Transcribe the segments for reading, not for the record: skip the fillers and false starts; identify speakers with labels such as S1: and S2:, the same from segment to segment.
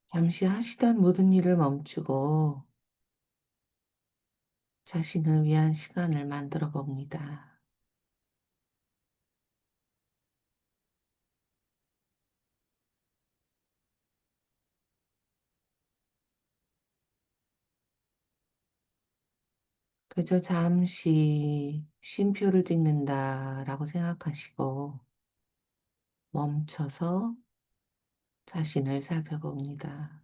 S1: 잠시 하시던 모든 일을 멈추고 자신을 위한 시간을 만들어 봅니다. 그저 잠시 쉼표를 찍는다라고 생각하시고 멈춰서 자신을 살펴봅니다.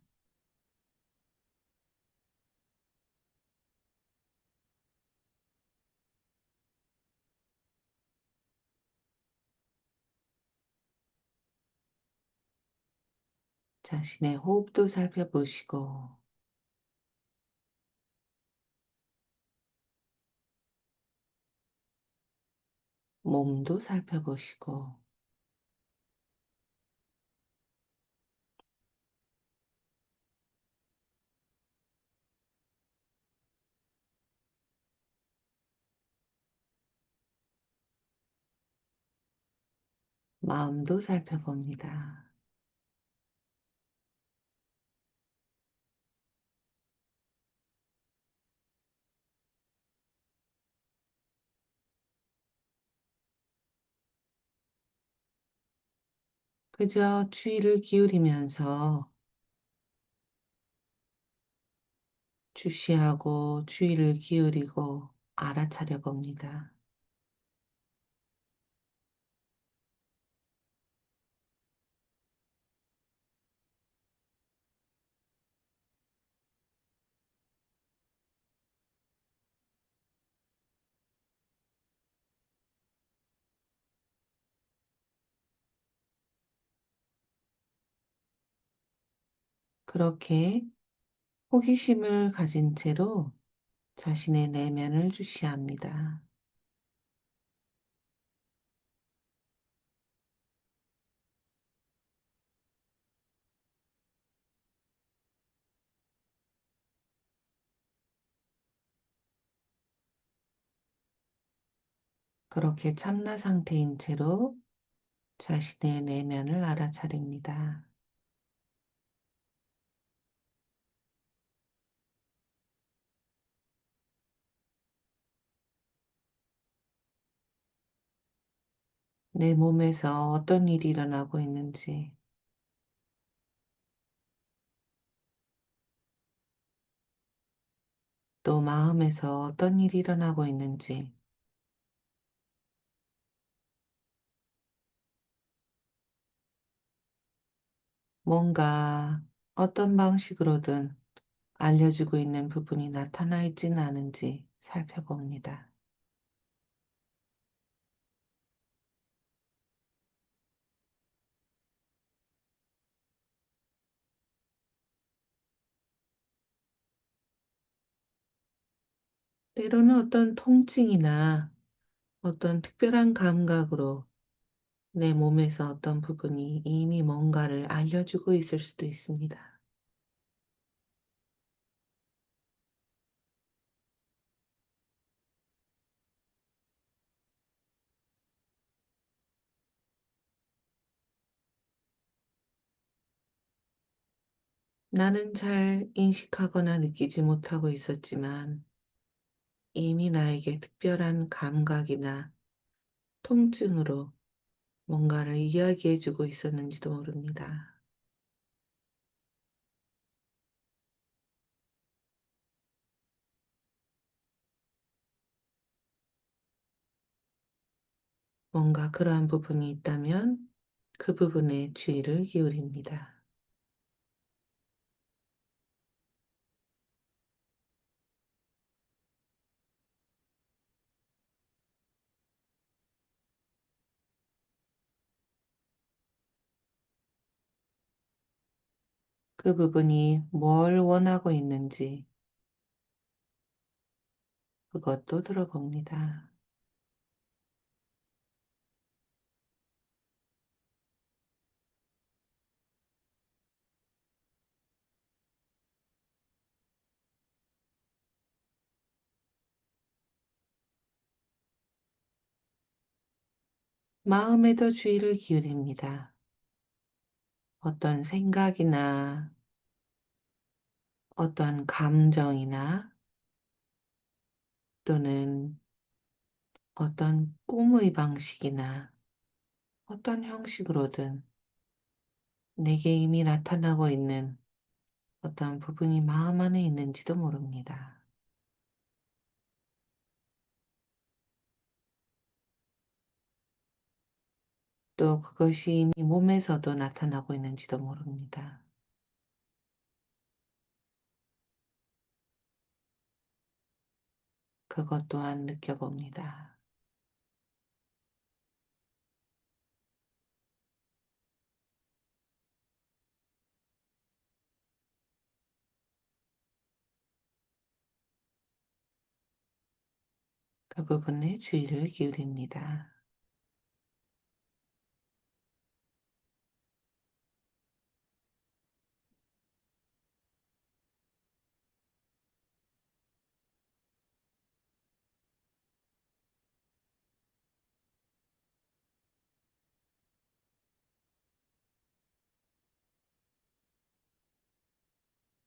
S1: 자신의 호흡도 살펴보시고 몸도 살펴보시고 마음도 살펴봅니다. 그저 주의를 기울이면서 주시하고 주의를 기울이고 알아차려 봅니다. 그렇게 호기심을 가진 채로 자신의 내면을 주시합니다. 그렇게 참나 상태인 채로 자신의 내면을 알아차립니다. 내 몸에서 어떤 일이 일어나고 있는지, 또 마음에서 어떤 일이 일어나고 있는지, 뭔가 어떤 방식으로든 알려주고 있는 부분이 나타나 있지는 않은지 살펴봅니다. 때로는 어떤 통증이나 어떤 특별한 감각으로 내 몸에서 어떤 부분이 이미 뭔가를 알려주고 있을 수도 있습니다. 나는 잘 인식하거나 느끼지 못하고 있었지만 이미 나에게 특별한 감각이나 통증으로 뭔가를 이야기해주고 있었는지도 모릅니다. 뭔가 그러한 부분이 있다면 그 부분에 주의를 기울입니다. 그 부분이 뭘 원하고 있는지 그것도 들어봅니다. 마음에도 주의를 기울입니다. 어떤 생각이나 어떤 감정이나 또는 어떤 꿈의 방식이나 어떤 형식으로든 내게 이미 나타나고 있는 어떤 부분이 마음 안에 있는지도 모릅니다. 또 그것이 이미 몸에서도 나타나고 있는지도 모릅니다. 그것 또한 느껴봅니다. 그 부분에 주의를 기울입니다.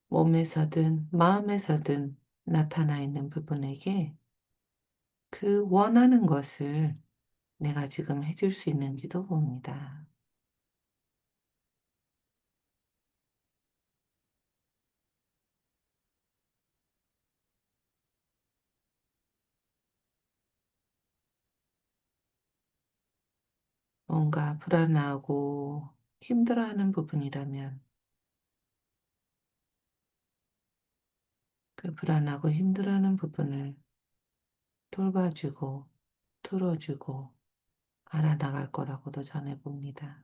S1: 몸에서든 마음에서든 나타나 있는 부분에게 그 원하는 것을 내가 지금 해줄 수 있는지도 봅니다. 뭔가 불안하고 힘들어하는 부분이라면 그 불안하고 힘들어하는 부분을 돌봐주고 들어주고 알아나갈 거라고도 전해봅니다.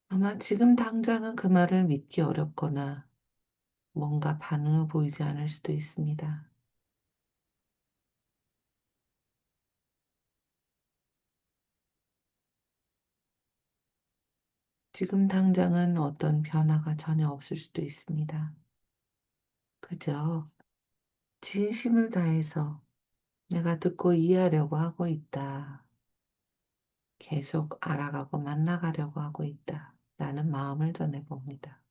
S1: 아마 지금 당장은 그 말을 믿기 어렵거나 뭔가 반응을 보이지 않을 수도 있습니다. 지금 당장은 어떤 변화가 전혀 없을 수도 있습니다. 그저 진심을 다해서 내가 듣고 이해하려고 하고 있다. 계속 알아가고 만나가려고 하고 있다. 라는 마음을 전해봅니다.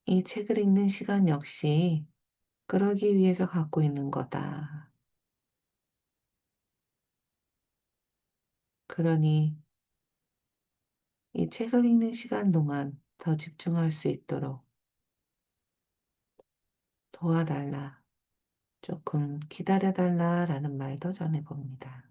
S1: 이 책을 읽는 시간 역시 그러기 위해서 갖고 있는 거다. 그러니 이 책을 읽는 시간 동안 더 집중할 수 있도록 도와달라, 조금 기다려달라라는 말도 전해봅니다.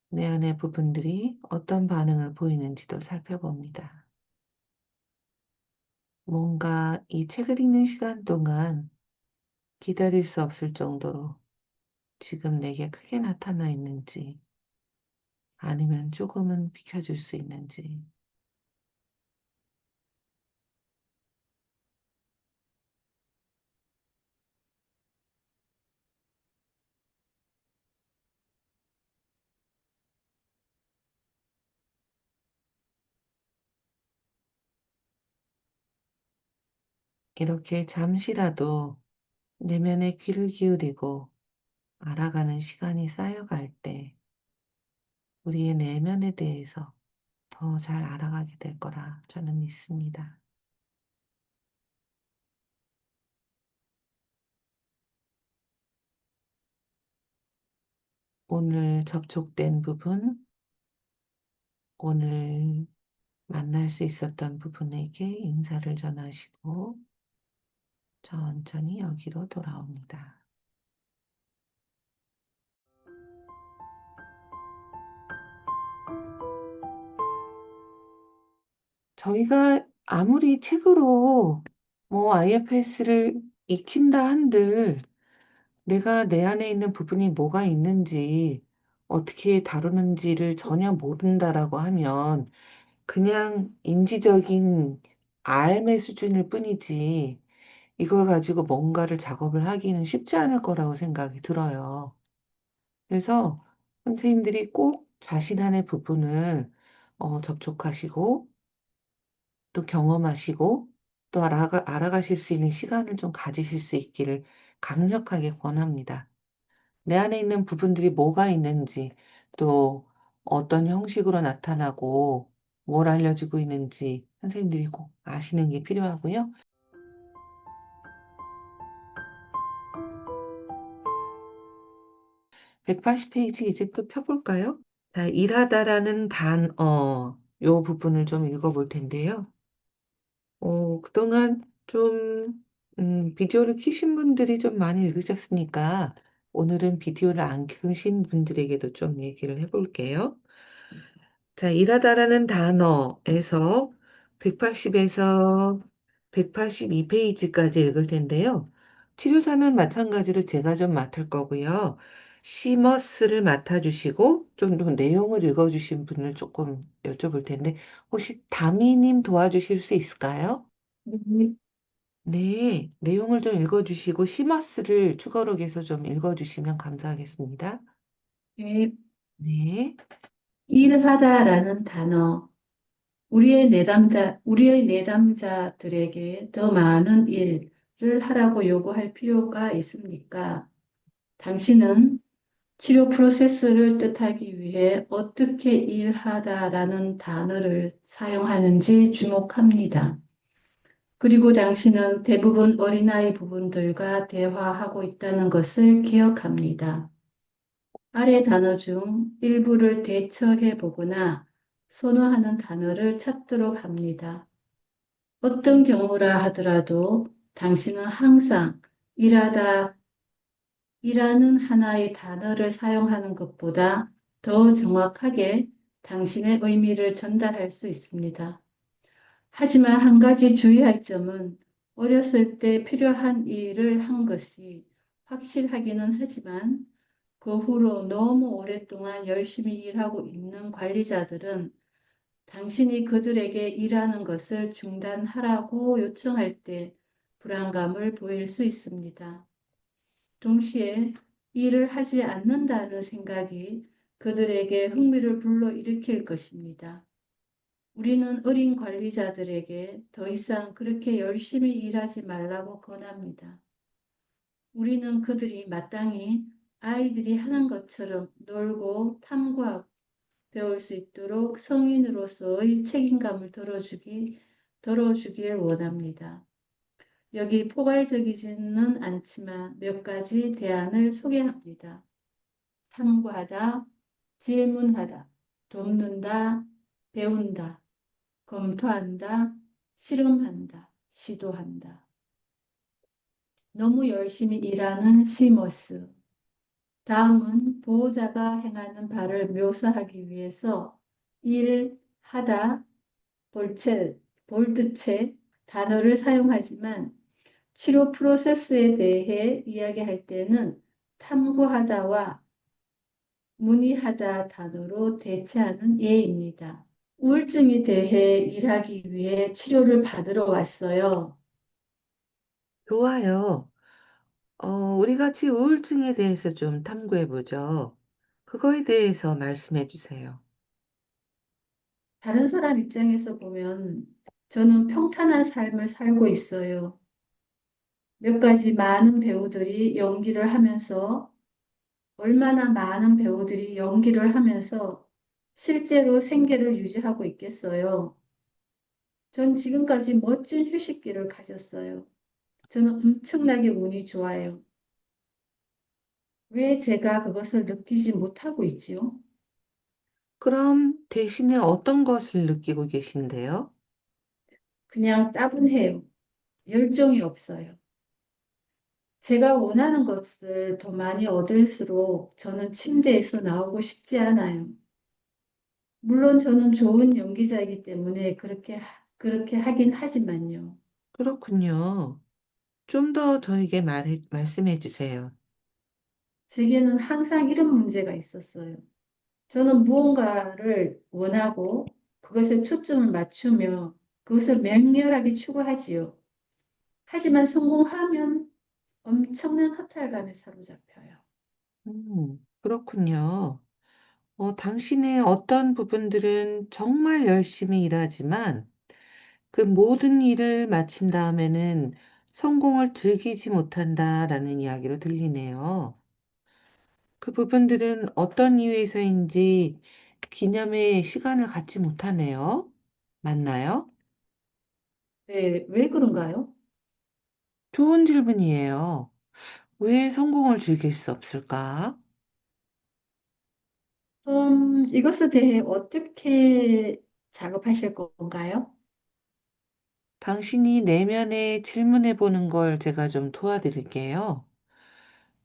S1: 내 안의 부분들이 어떤 반응을 보이는지도 살펴봅니다. 뭔가 이 책을 읽는 시간 동안 기다릴 수 없을 정도로 지금 내게 크게 나타나 있는지 아니면 조금은 비켜줄 수 있는지 이렇게 잠시라도 내면의 귀를 기울이고 알아가는 시간이 쌓여갈 때 우리의 내면에 대해서 더 잘 알아가게 될 거라 저는 믿습니다. 오늘 접촉된 부분, 오늘 만날 수 있었던 부분에게 인사를 전하시고 천천히 여기로 돌아옵니다. 저희가 아무리 책으로 뭐 IFS를 익힌다 한들 내가 내 안에 있는 부분이 뭐가 있는지 어떻게 다루는지를 전혀 모른다라고 하면 그냥 인지적인 알의 수준일 뿐이지 이걸 가지고 뭔가를 작업을 하기는 쉽지 않을 거라고 생각이 들어요. 그래서 선생님들이 꼭 자신 안의 부분을 접촉하시고 또 경험하시고 또 알아가실 수 있는 시간을 좀 가지실 수 있기를 강력하게 권합니다. 내 안에 있는 부분들이 뭐가 있는지 또 어떤 형식으로 나타나고 뭘 알려주고 있는지 선생님들이 꼭 아시는 게 필요하고요. 180페이지 이제 또 펴볼까요? 자, 일하다라는 요 부분을 좀 읽어볼 텐데요. 그동안 좀, 비디오를 켜신 분들이 좀 많이 읽으셨으니까 오늘은 비디오를 안 켜신 분들에게도 좀 얘기를 해볼게요. 자, 일하다라는 단어에서 180에서 182페이지까지 읽을 텐데요. 치료사는 마찬가지로 제가 좀 맡을 거고요. 시머스를 맡아주시고 좀 더 내용을 읽어주신 분을 조금 여쭤볼 텐데 혹시 다미님 도와주실 수 있을까요?
S2: 네,
S1: 네, 내용을 좀 읽어주시고 시머스를 추가로 좀 읽어주시면 감사하겠습니다.
S2: 네.
S1: 네.
S2: 일하다라는 단어, 우리의 내담자들에게 더 많은 일을 하라고 요구할 필요가 있습니까? 당신은 치료 프로세스를 뜻하기 위해 어떻게 일하다라는 단어를 사용하는지 주목합니다. 그리고 당신은 대부분 어린아이 부분들과 대화하고 있다는 것을 기억합니다. 아래 단어 중 일부를 대처해 보거나 선호하는 단어를 찾도록 합니다. 어떤 경우라 하더라도 당신은 항상 일하다, 이라는 하나의 단어를 사용하는 것보다 더 정확하게 당신의 의미를 전달할 수 있습니다. 하지만 한 가지 주의할 점은 어렸을 때 필요한 일을 한 것이 확실하기는 하지만 그 후로 너무 오랫동안 열심히 일하고 있는 관리자들은 당신이 그들에게 일하는 것을 중단하라고 요청할 때 불안감을 보일 수 있습니다. 동시에 일을 하지 않는다는 생각이 그들에게 흥미를 불러일으킬 것입니다. 우리는 어린 관리자들에게 더 이상 그렇게 열심히 일하지 말라고 권합니다. 우리는 그들이 마땅히 아이들이 하는 것처럼 놀고 탐구하고 배울 수 있도록 성인으로서의 책임감을 덜어주길 원합니다. 여기 포괄적이지는 않지만 몇 가지 대안을 소개합니다. 탐구하다, 질문하다, 돕는다, 배운다, 검토한다, 실험한다, 시도한다. 너무 열심히 일하는 시머스. 다음은 보호자가 행하는 바를 묘사하기 위해서 일하다, 볼드체 단어를 사용하지만 치료 프로세스에 대해 이야기할 때는 탐구하다와 문의하다 단어로 대체하는 예입니다. 우울증에 대해 일하기 위해 치료를 받으러 왔어요.
S1: 좋아요. 우리 같이 우울증에 대해서 좀 탐구해 보죠. 그거에 대해서 말씀해 주세요.
S2: 다른 사람 입장에서 보면 저는 평탄한 삶을 살고 있어요. 몇 가지 많은 배우들이 연기를 하면서 얼마나 많은 배우들이 연기를 하면서 실제로 생계를 유지하고 있겠어요. 전 지금까지 멋진 휴식기를 가졌어요. 저는 엄청나게 운이 좋아요. 왜 제가 그것을 느끼지 못하고 있지요?
S1: 그럼 대신에 어떤 것을 느끼고 계신데요?
S2: 그냥 따분해요. 열정이 없어요. 제가 원하는 것을 더 많이 얻을수록 저는 침대에서 나오고 싶지 않아요. 물론 저는 좋은 연기자이기 때문에 그렇게 그렇게 하긴 하지만요.
S1: 그렇군요. 좀 더 저에게 말씀해 주세요.
S2: 제게는 항상 이런 문제가 있었어요. 저는 무언가를 원하고 그것에 초점을 맞추며 그것을 맹렬하게 추구하지요. 하지만 성공하면 엄청난 허탈감에 사로잡혀요.
S1: 그렇군요. 당신의 어떤 부분들은 정말 열심히 일하지만 그 모든 일을 마친 다음에는 성공을 즐기지 못한다라는 이야기로 들리네요. 그 부분들은 어떤 이유에서인지 기념의 시간을 갖지 못하네요. 맞나요?
S2: 네, 왜 그런가요?
S1: 좋은 질문이에요. 왜 성공을 즐길 수 없을까?
S2: 이것에 대해 어떻게 작업하실 건가요?
S1: 당신이 내면에 질문해 보는 걸 제가 좀 도와드릴게요.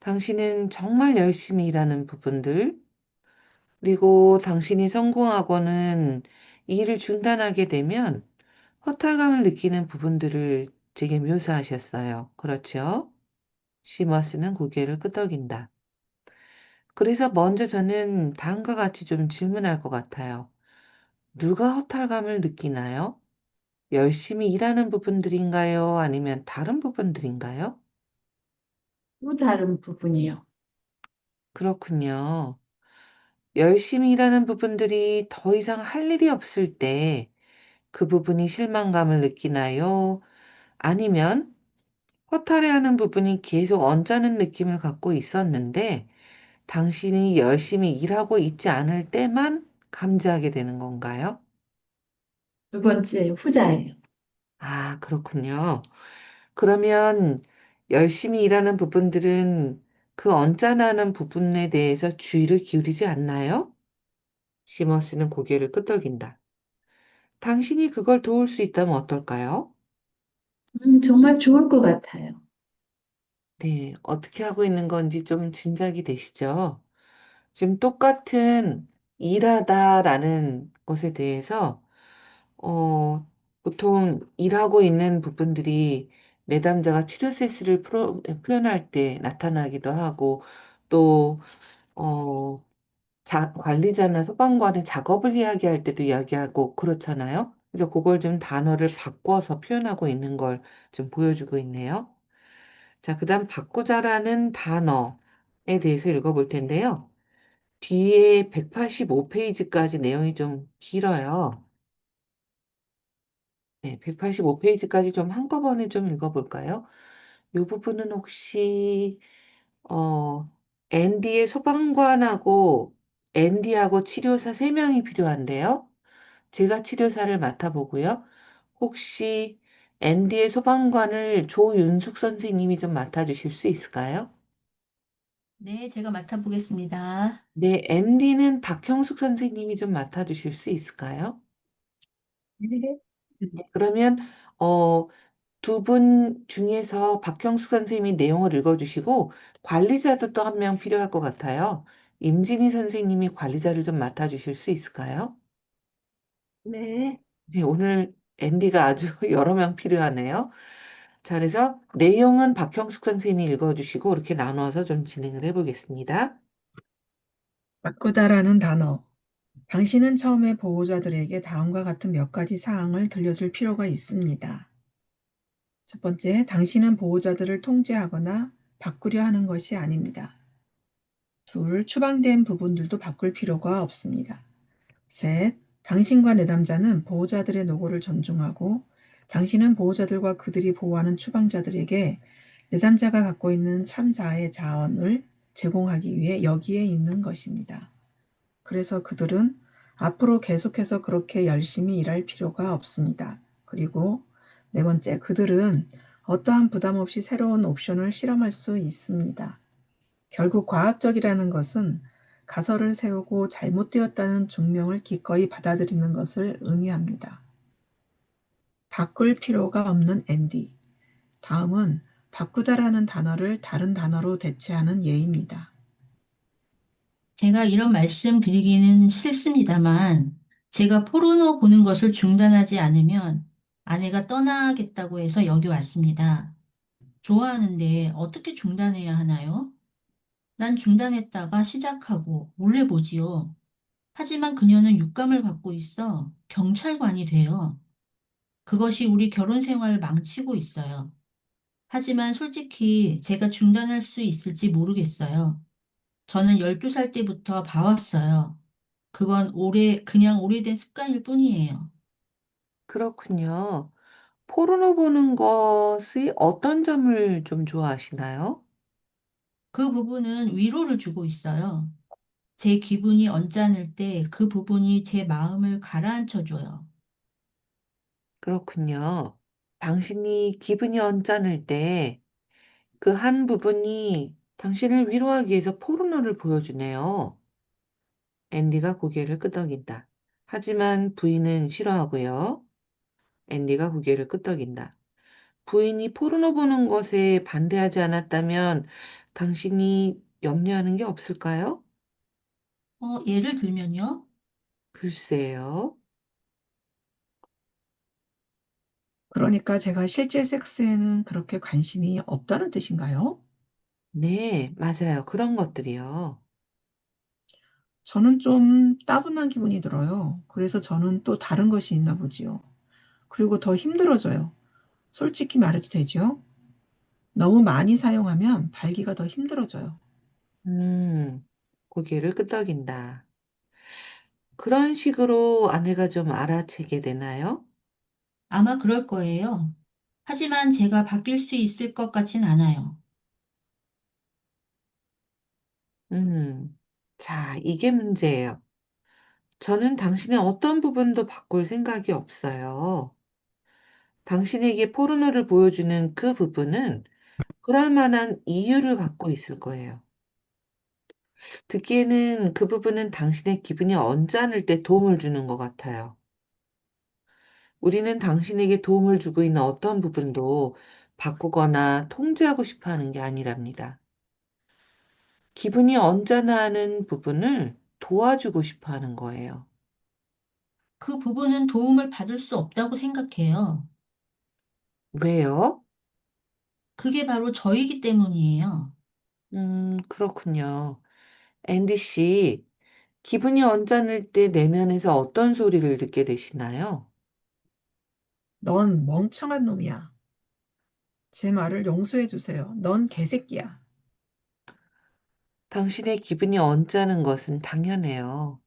S1: 당신은 정말 열심히 일하는 부분들, 그리고 당신이 성공하고는 일을 중단하게 되면 허탈감을 느끼는 부분들을 제게 묘사하셨어요. 그렇죠? 시머스는 고개를 끄덕인다. 그래서 먼저 저는 다음과 같이 좀 질문할 것 같아요. 누가 허탈감을 느끼나요? 열심히 일하는 부분들인가요? 아니면 다른 부분들인가요?
S2: 또 다른 부분이요.
S1: 그렇군요. 열심히 일하는 부분들이 더 이상 할 일이 없을 때 그 부분이 실망감을 느끼나요? 아니면 허탈해하는 부분이 계속 언짢은 느낌을 갖고 있었는데 당신이 열심히 일하고 있지 않을 때만 감지하게 되는 건가요?
S2: 두 번째, 후자예요.
S1: 아, 그렇군요. 그러면 열심히 일하는 부분들은 그 언짢아하는 부분에 대해서 주의를 기울이지 않나요? 시머스는 고개를 끄덕인다. 당신이 그걸 도울 수 있다면 어떨까요?
S2: 정말 좋을 것 같아요.
S1: 네, 어떻게 하고 있는 건지 좀 짐작이 되시죠? 지금 똑같은 일하다라는 것에 대해서, 보통 일하고 있는 부분들이 내담자가 치료 세스를 표현할 때 나타나기도 하고, 또, 어, 관리자나 소방관의 작업을 이야기할 때도 이야기하고 그렇잖아요. 그래서 그걸 좀 단어를 바꿔서 표현하고 있는 걸 좀 보여주고 있네요. 자, 그다음 바꾸자라는 단어에 대해서 읽어볼 텐데요. 뒤에 185페이지까지 내용이 좀 길어요. 네, 185페이지까지 좀 한꺼번에 좀 읽어볼까요? 이 부분은 혹시 어, 앤디의 소방관하고 앤디하고 치료사 3명이 필요한데요. 제가 치료사를 맡아보고요. 혹시 앤디의 소방관을 조윤숙 선생님이 좀 맡아주실 수 있을까요?
S3: 네, 제가 맡아보겠습니다.
S1: 네, 앤디는 박형숙 선생님이 좀 맡아주실 수 있을까요?
S3: 네.
S1: 네, 그러면 어, 두 분 중에서 박형숙 선생님이 내용을 읽어주시고 관리자도 또 한 명 필요할 것 같아요. 임진희 선생님이 관리자를 좀 맡아주실 수 있을까요?
S3: 네.
S1: 네, 오늘 앤디가 아주 여러 명 필요하네요. 자, 그래서 내용은 박형숙 선생님이 읽어주시고 이렇게 나눠서 좀 진행을 해보겠습니다.
S4: 바꾸다라는 단어. 당신은 처음에 보호자들에게 다음과 같은 몇 가지 사항을 들려줄 필요가 있습니다. 첫 번째, 당신은 보호자들을 통제하거나 바꾸려 하는 것이 아닙니다. 둘, 추방된 부분들도 바꿀 필요가 없습니다. 셋, 당신과 내담자는 보호자들의 노고를 존중하고 당신은 보호자들과 그들이 보호하는 추방자들에게 내담자가 갖고 있는 참 자아의 자원을 제공하기 위해 여기에 있는 것입니다. 그래서 그들은 앞으로 계속해서 그렇게 열심히 일할 필요가 없습니다. 그리고 네 번째, 그들은 어떠한 부담 없이 새로운 옵션을 실험할 수 있습니다. 결국 과학적이라는 것은 가설을 세우고 잘못되었다는 증명을 기꺼이 받아들이는 것을 의미합니다. 바꿀 필요가 없는 앤디. 다음은 바꾸다라는 단어를 다른 단어로 대체하는 예입니다.
S3: 제가 이런 말씀 드리기는 싫습니다만, 제가 포르노 보는 것을 중단하지 않으면 아내가 떠나겠다고 해서 여기 왔습니다. 좋아하는데 어떻게 중단해야 하나요? 난 중단했다가 시작하고 몰래 보지요. 하지만 그녀는 육감을 갖고 있어 경찰관이 돼요. 그것이 우리 결혼 생활을 망치고 있어요. 하지만 솔직히 제가 중단할 수 있을지 모르겠어요. 저는 12살 때부터 봐왔어요. 그건 그냥 오래된 습관일 뿐이에요.
S1: 그렇군요. 포르노 보는 것의 어떤 점을 좀 좋아하시나요?
S3: 그 부분은 위로를 주고 있어요. 제 기분이 언짢을 때 그 부분이 제 마음을 가라앉혀줘요.
S1: 그렇군요. 당신이 기분이 언짢을 때 그 한 부분이 당신을 위로하기 위해서 포르노를 보여주네요. 앤디가 고개를 끄덕인다. 하지만 부인은 싫어하고요. 앤디가 고개를 끄덕인다. 부인이 포르노 보는 것에 반대하지 않았다면 당신이 염려하는 게 없을까요?
S3: 예를 들면요.
S1: 글쎄요.
S4: 그러니까 제가 실제 섹스에는 그렇게 관심이 없다는 뜻인가요?
S1: 네, 맞아요. 그런 것들이요.
S4: 저는 좀 따분한 기분이 들어요. 그래서 저는 또 다른 것이 있나 보지요. 그리고 더 힘들어져요. 솔직히 말해도 되죠? 너무 많이 사용하면 발기가 더 힘들어져요.
S1: 음, 고개를 끄덕인다. 그런 식으로 아내가 좀 알아채게 되나요?
S3: 아마 그럴 거예요. 하지만 제가 바뀔 수 있을 것 같진 않아요.
S1: 음, 자, 이게 문제예요. 저는 당신의 어떤 부분도 바꿀 생각이 없어요. 당신에게 포르노를 보여주는 그 부분은 그럴 만한 이유를 갖고 있을 거예요. 듣기에는 그 부분은 당신의 기분이 언짢을 때 도움을 주는 것 같아요. 우리는 당신에게 도움을 주고 있는 어떤 부분도 바꾸거나 통제하고 싶어 하는 게 아니랍니다. 기분이 언짢아하는 부분을 도와주고 싶어 하는 거예요.
S3: 그 부분은 도움을 받을 수 없다고 생각해요.
S1: 왜요?
S3: 그게 바로 저이기 때문이에요.
S1: 그렇군요. 앤디 씨, 기분이 언짢을 때 내면에서 어떤 소리를 듣게 되시나요?
S4: 넌 멍청한 놈이야. 제 말을 용서해 주세요. 넌 개새끼야.
S1: 당신의 기분이 언짢은 것은 당연해요.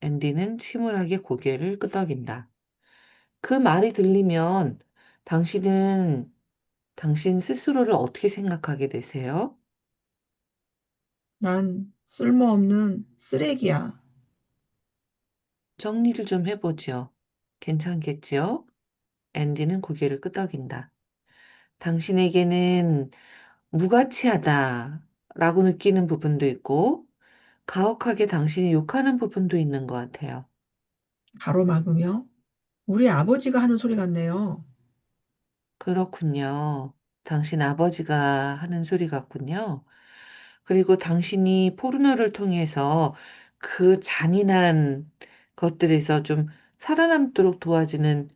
S1: 앤디는 침울하게 고개를 끄덕인다. 그 말이 들리면 당신은 당신 스스로를 어떻게 생각하게 되세요?
S4: 난 쓸모없는 쓰레기야.
S1: 정리를 좀 해보죠. 괜찮겠지요? 앤디는 고개를 끄덕인다. 당신에게는 무가치하다라고 느끼는 부분도 있고, 가혹하게 당신이 욕하는 부분도 있는 것 같아요.
S4: 가로막으며 우리 아버지가 하는 소리 같네요.
S1: 그렇군요. 당신 아버지가 하는 소리 같군요. 그리고 당신이 포르노를 통해서 그 잔인한 것들에서 좀 살아남도록 도와주는,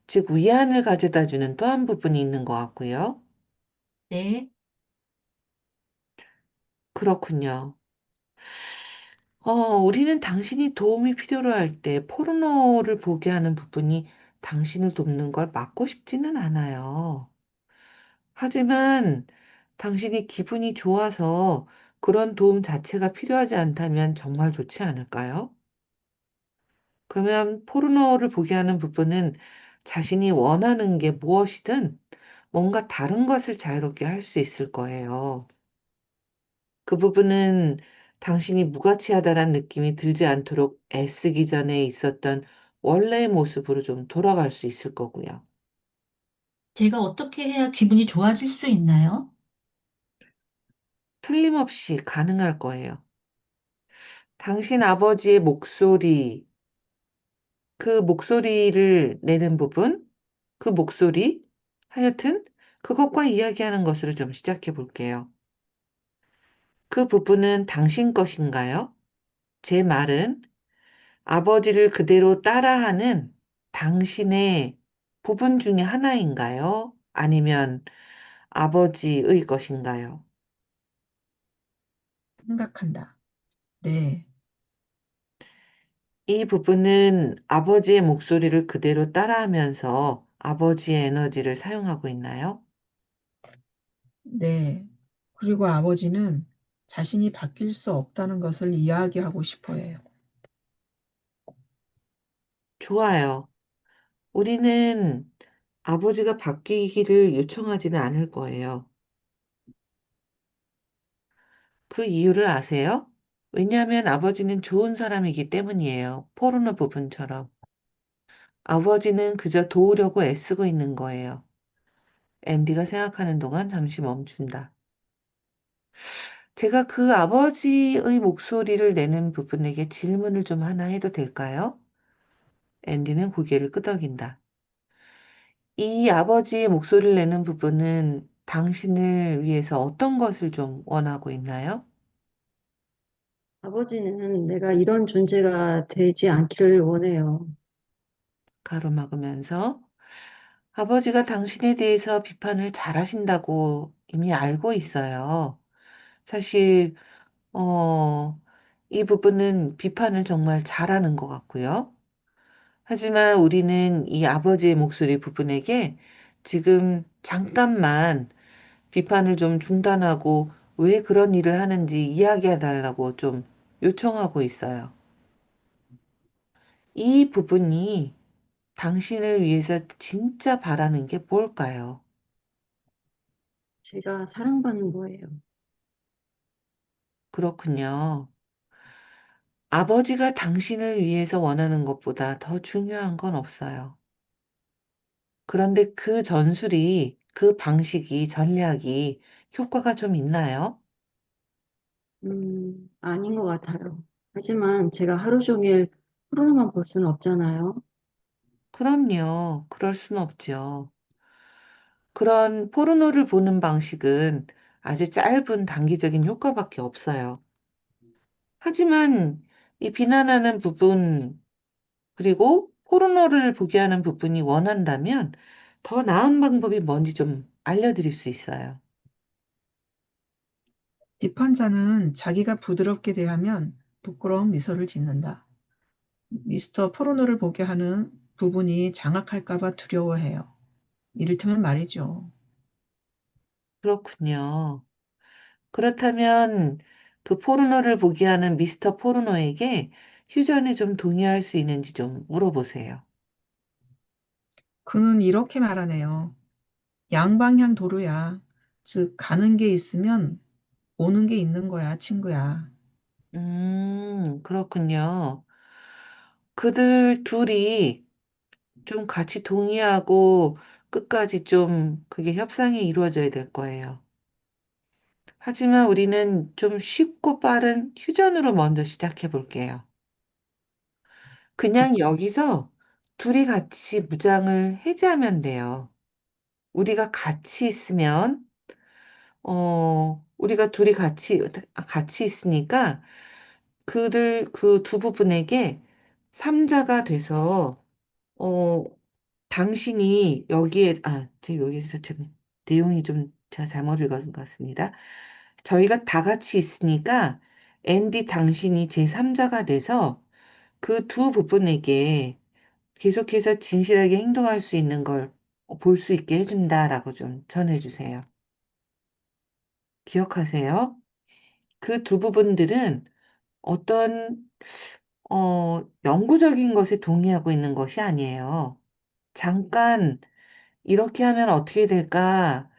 S1: 즉 위안을 가져다 주는 또 한 부분이 있는 것 같고요.
S3: 네.
S1: 그렇군요. 우리는 당신이 도움이 필요로 할 때 포르노를 보게 하는 부분이 당신을 돕는 걸 막고 싶지는 않아요. 하지만 당신이 기분이 좋아서 그런 도움 자체가 필요하지 않다면 정말 좋지 않을까요? 그러면 포르노를 보게 하는 부분은 자신이 원하는 게 무엇이든 뭔가 다른 것을 자유롭게 할 수 있을 거예요. 그 부분은 당신이 무가치하다란 느낌이 들지 않도록 애쓰기 전에 있었던 원래의 모습으로 좀 돌아갈 수 있을 거고요.
S3: 제가 어떻게 해야 기분이 좋아질 수 있나요?
S1: 틀림없이 가능할 거예요. 당신 아버지의 목소리, 그 목소리를 내는 부분, 그 목소리, 하여튼 그것과 이야기하는 것으로 좀 시작해 볼게요. 그 부분은 당신 것인가요? 제 말은 아버지를 그대로 따라하는 당신의 부분 중에 하나인가요? 아니면 아버지의 것인가요?
S4: 생각한다. 네,
S1: 이 부분은 아버지의 목소리를 그대로 따라하면서 아버지의 에너지를 사용하고 있나요?
S4: 네. 그리고 아버지는 자신이 바뀔 수 없다는 것을 이야기하고 싶어 해요.
S1: 좋아요. 우리는 아버지가 바뀌기를 요청하지는 않을 거예요. 그 이유를 아세요? 왜냐하면 아버지는 좋은 사람이기 때문이에요. 포르노 부분처럼. 아버지는 그저 도우려고 애쓰고 있는 거예요. 앤디가 생각하는 동안 잠시 멈춘다. 제가 그 아버지의 목소리를 내는 부분에게 질문을 좀 하나 해도 될까요? 앤디는 고개를 끄덕인다. 이 아버지의 목소리를 내는 부분은 당신을 위해서 어떤 것을 좀 원하고 있나요?
S5: 아버지는 내가 이런 존재가 되지 않기를 원해요.
S1: 가로막으면서 아버지가 당신에 대해서 비판을 잘하신다고 이미 알고 있어요. 사실, 어, 이 부분은 비판을 정말 잘하는 것 같고요. 하지만 우리는 이 아버지의 목소리 부분에게 지금 잠깐만 비판을 좀 중단하고 왜 그런 일을 하는지 이야기해 달라고 좀 요청하고 있어요. 이 부분이 당신을 위해서 진짜 바라는 게 뭘까요?
S5: 제가 사랑받는 거예요.
S1: 그렇군요. 아버지가 당신을 위해서 원하는 것보다 더 중요한 건 없어요. 그런데 그 전술이, 그 방식이, 전략이 효과가 좀 있나요?
S5: 아닌 것 같아요. 하지만 제가 하루 종일 프로노만 볼 수는 없잖아요.
S1: 그럼요. 그럴 순 없죠. 그런 포르노를 보는 방식은 아주 짧은 단기적인 효과밖에 없어요. 하지만 이 비난하는 부분, 그리고 포르노를 보게 하는 부분이 원한다면 더 나은 방법이 뭔지 좀 알려드릴 수 있어요.
S4: 비판자는 자기가 부드럽게 대하면 부끄러운 미소를 짓는다. 미스터 포르노를 보게 하는 부분이 장악할까 봐 두려워해요. 이를테면 말이죠.
S1: 그렇군요. 그렇다면 그 포르노를 보게 하는 미스터 포르노에게 휴전에 좀 동의할 수 있는지 좀 물어보세요.
S4: 그는 이렇게 말하네요. 양방향 도로야. 즉, 가는 게 있으면 오는 게 있는 거야, 친구야.
S1: 그렇군요. 그들 둘이 좀 같이 동의하고 끝까지 좀 그게 협상이 이루어져야 될 거예요. 하지만 우리는 좀 쉽고 빠른 휴전으로 먼저 시작해 볼게요. 그냥 여기서 둘이 같이 무장을 해제하면 돼요. 우리가 같이 있으면, 우리가 둘이 같이 있으니까 그 두 부분에게 삼자가 돼서, 어, 당신이 여기에, 제가 여기서 지금 내용이 좀 제가 잘못 읽은 것 같습니다. 저희가 다 같이 있으니까 앤디 당신이 제3자가 돼서 그 두 부분에게 계속해서 진실하게 행동할 수 있는 걸 볼 수 있게 해준다라고 좀 전해주세요. 기억하세요. 그 두 부분들은 어떤, 영구적인 것에 동의하고 있는 것이 아니에요. 잠깐 이렇게 하면 어떻게 될까?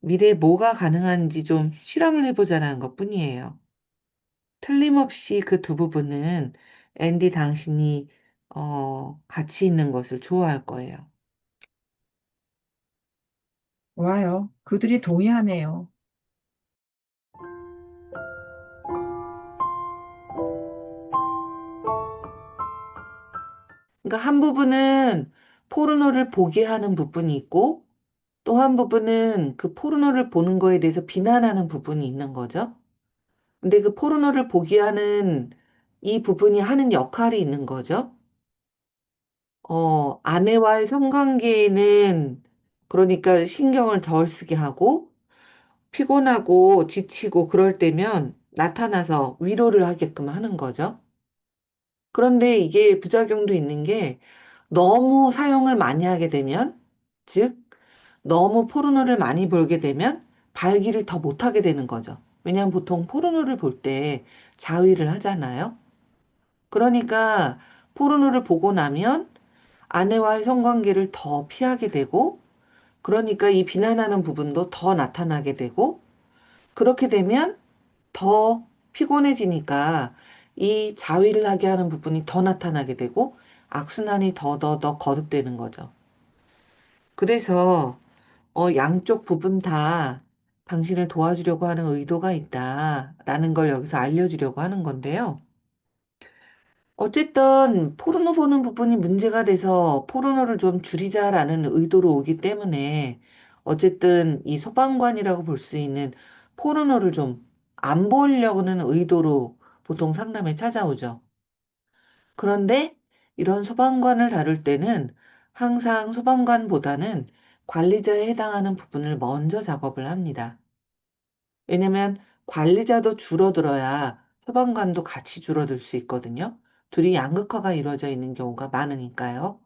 S1: 미래에 뭐가 가능한지 좀 실험을 해보자는 것뿐이에요. 틀림없이 그 두 부분은 앤디 당신이 같이 있는 것을 좋아할 거예요.
S4: 좋아요. 그들이 동의하네요.
S1: 그러니까 한 부분은 포르노를 보게 하는 부분이 있고 또 한 부분은 그 포르노를 보는 거에 대해서 비난하는 부분이 있는 거죠. 근데 그 포르노를 보게 하는 이 부분이 하는 역할이 있는 거죠. 아내와의 성관계에는 그러니까 신경을 덜 쓰게 하고 피곤하고 지치고 그럴 때면 나타나서 위로를 하게끔 하는 거죠. 그런데 이게 부작용도 있는 게 너무 사용을 많이 하게 되면, 즉, 너무 포르노를 많이 보게 되면 발기를 더 못하게 되는 거죠. 왜냐하면 보통 포르노를 볼 때 자위를 하잖아요. 그러니까 포르노를 보고 나면 아내와의 성관계를 더 피하게 되고, 그러니까 이 비난하는 부분도 더 나타나게 되고, 그렇게 되면 더 피곤해지니까 이 자위를 하게 하는 부분이 더 나타나게 되고, 악순환이 더 거듭되는 거죠. 그래서 양쪽 부분 다 당신을 도와주려고 하는 의도가 있다라는 걸 여기서 알려주려고 하는 건데요. 어쨌든 포르노 보는 부분이 문제가 돼서 포르노를 좀 줄이자라는 의도로 오기 때문에 어쨌든 이 소방관이라고 볼 수 있는 포르노를 좀 안 보려고는 의도로 보통 상담에 찾아오죠. 그런데 이런 소방관을 다룰 때는 항상 소방관보다는 관리자에 해당하는 부분을 먼저 작업을 합니다. 왜냐면 관리자도 줄어들어야 소방관도 같이 줄어들 수 있거든요. 둘이 양극화가 이루어져 있는 경우가 많으니까요.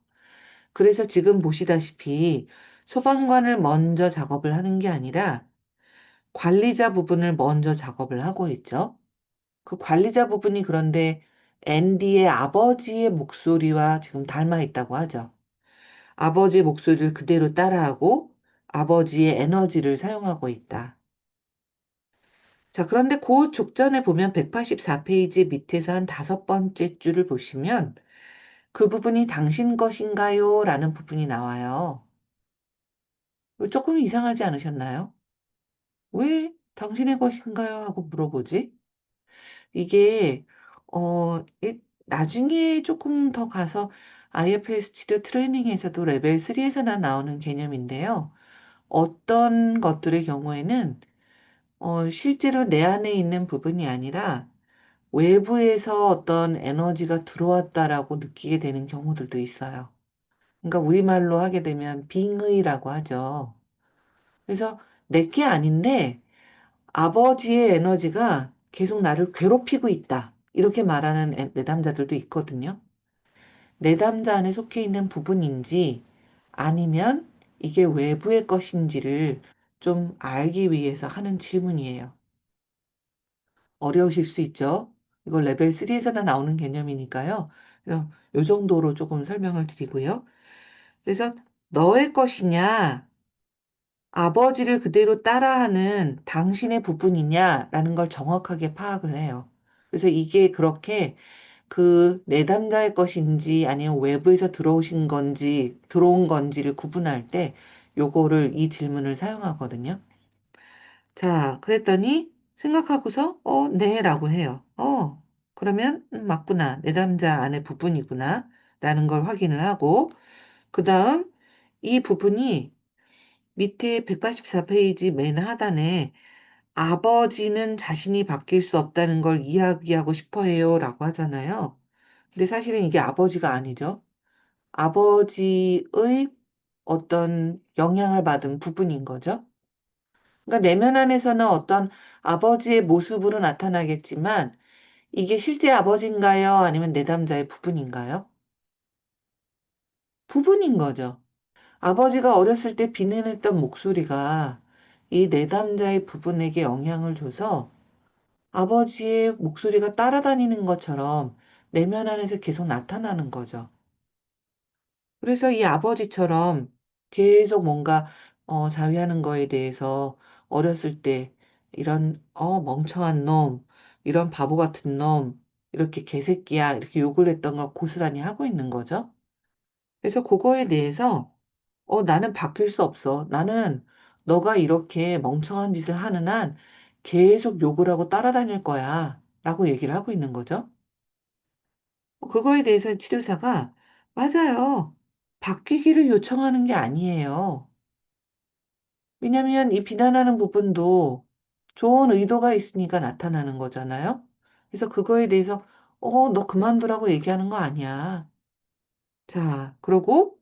S1: 그래서 지금 보시다시피 소방관을 먼저 작업을 하는 게 아니라 관리자 부분을 먼저 작업을 하고 있죠. 그 관리자 부분이 그런데 앤디의 아버지의 목소리와 지금 닮아 있다고 하죠. 아버지의 목소리를 그대로 따라하고 아버지의 에너지를 사용하고 있다. 자, 그런데 그 족전에 보면 184페이지 밑에서 한 5번째 줄을 보시면 그 부분이 당신 것인가요? 라는 부분이 나와요. 조금 이상하지 않으셨나요? 왜 당신의 것인가요? 하고 물어보지? 이게, 나중에 조금 더 가서 IFS 치료 트레이닝에서도 레벨 3에서나 나오는 개념인데요. 어떤 것들의 경우에는, 실제로 내 안에 있는 부분이 아니라 외부에서 어떤 에너지가 들어왔다라고 느끼게 되는 경우들도 있어요. 그러니까 우리말로 하게 되면 빙의라고 하죠. 그래서 내게 아닌데 아버지의 에너지가 계속 나를 괴롭히고 있다. 이렇게 말하는 내담자들도 있거든요. 내담자 안에 속해 있는 부분인지 아니면 이게 외부의 것인지를 좀 알기 위해서 하는 질문이에요. 어려우실 수 있죠. 이걸 레벨 3에서나 나오는 개념이니까요. 그래서 이 정도로 조금 설명을 드리고요. 그래서 너의 것이냐, 아버지를 그대로 따라하는 당신의 부분이냐라는 걸 정확하게 파악을 해요. 그래서 이게 그렇게 그 내담자의 것인지 아니면 외부에서 들어온 건지를 구분할 때 요거를 이 질문을 사용하거든요. 자, 그랬더니 생각하고서 네라고 해요. 그러면 맞구나. 내담자 안의 부분이구나. 라는 걸 확인을 하고 그다음 이 부분이 밑에 184페이지 맨 하단에 아버지는 자신이 바뀔 수 없다는 걸 이야기하고 싶어 해요. 라고 하잖아요. 근데 사실은 이게 아버지가 아니죠. 아버지의 어떤 영향을 받은 부분인 거죠. 그러니까 내면 안에서는 어떤 아버지의 모습으로 나타나겠지만 이게 실제 아버지인가요? 아니면 내담자의 부분인가요? 부분인 거죠. 아버지가 어렸을 때 비난했던 목소리가 이 내담자의 부분에게 영향을 줘서 아버지의 목소리가 따라다니는 것처럼 내면 안에서 계속 나타나는 거죠. 그래서 이 아버지처럼 계속 뭔가 자위하는 거에 대해서 어렸을 때 이런 멍청한 놈, 이런 바보 같은 놈, 이렇게 개새끼야 이렇게 욕을 했던 걸 고스란히 하고 있는 거죠. 그래서 그거에 대해서 나는 바뀔 수 없어. 나는 너가 이렇게 멍청한 짓을 하는 한 계속 욕을 하고 따라다닐 거야. 라고 얘기를 하고 있는 거죠. 그거에 대해서 치료사가 맞아요. 바뀌기를 요청하는 게 아니에요. 왜냐하면 이 비난하는 부분도 좋은 의도가 있으니까 나타나는 거잖아요. 그래서 그거에 대해서 너 그만두라고 얘기하는 거 아니야. 자, 그러고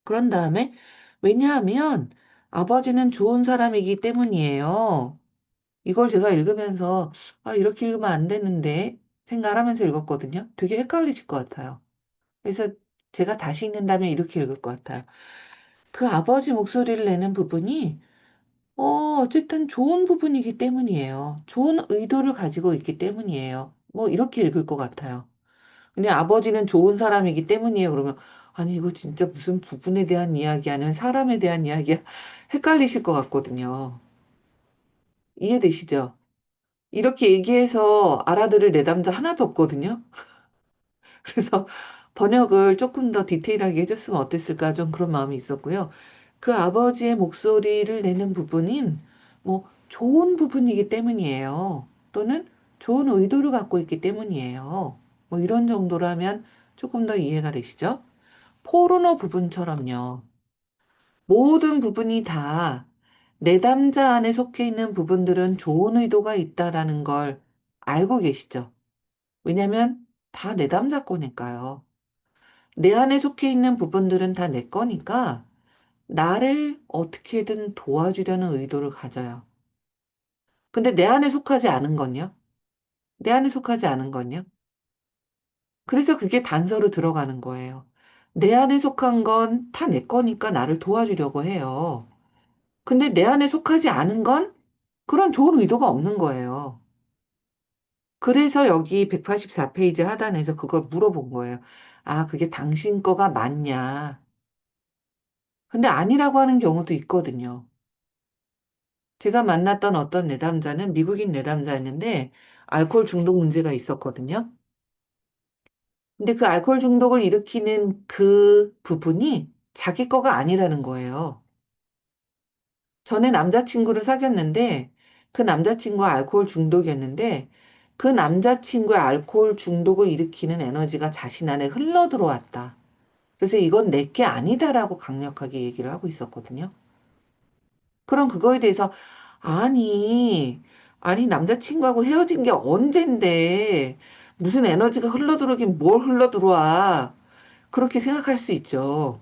S1: 그런 다음에 왜냐하면 아버지는 좋은 사람이기 때문이에요. 이걸 제가 읽으면서 아, 이렇게 읽으면 안 되는데 생각을 하면서 읽었거든요. 되게 헷갈리실 것 같아요. 그래서 제가 다시 읽는다면 이렇게 읽을 것 같아요. 그 아버지 목소리를 내는 부분이 어쨌든 좋은 부분이기 때문이에요. 좋은 의도를 가지고 있기 때문이에요. 뭐 이렇게 읽을 것 같아요. 근데 아버지는 좋은 사람이기 때문이에요. 그러면 아니 이거 진짜 무슨 부분에 대한 이야기 아니면 사람에 대한 이야기야? 헷갈리실 것 같거든요. 이해되시죠? 이렇게 얘기해서 알아들을 내담자 하나도 없거든요. 그래서 번역을 조금 더 디테일하게 해줬으면 어땠을까 좀 그런 마음이 있었고요. 그 아버지의 목소리를 내는 부분인 뭐 좋은 부분이기 때문이에요. 또는 좋은 의도를 갖고 있기 때문이에요. 뭐 이런 정도로 하면 조금 더 이해가 되시죠? 포르노 부분처럼요. 모든 부분이 다 내담자 안에 속해 있는 부분들은 좋은 의도가 있다라는 걸 알고 계시죠? 왜냐면 다 내담자 거니까요. 내 안에 속해 있는 부분들은 다 내 거니까 나를 어떻게든 도와주려는 의도를 가져요. 근데 내 안에 속하지 않은 건요? 내 안에 속하지 않은 건요? 그래서 그게 단서로 들어가는 거예요. 내 안에 속한 건 다 내 거니까 나를 도와주려고 해요. 근데 내 안에 속하지 않은 건 그런 좋은 의도가 없는 거예요. 그래서 여기 184페이지 하단에서 그걸 물어본 거예요. 아, 그게 당신 거가 맞냐? 근데 아니라고 하는 경우도 있거든요. 제가 만났던 어떤 내담자는 미국인 내담자였는데 알코올 중독 문제가 있었거든요. 근데 그 알코올 중독을 일으키는 그 부분이 자기 거가 아니라는 거예요. 전에 남자친구를 사귀었는데 그 남자친구가 알코올 중독이었는데 그 남자친구의 알코올 중독을 일으키는 에너지가 자신 안에 흘러 들어왔다. 그래서 이건 내게 아니다라고 강력하게 얘기를 하고 있었거든요. 그럼 그거에 대해서 아니 남자친구하고 헤어진 게 언젠데 무슨 에너지가 흘러들어오긴 뭘 흘러들어와. 그렇게 생각할 수 있죠.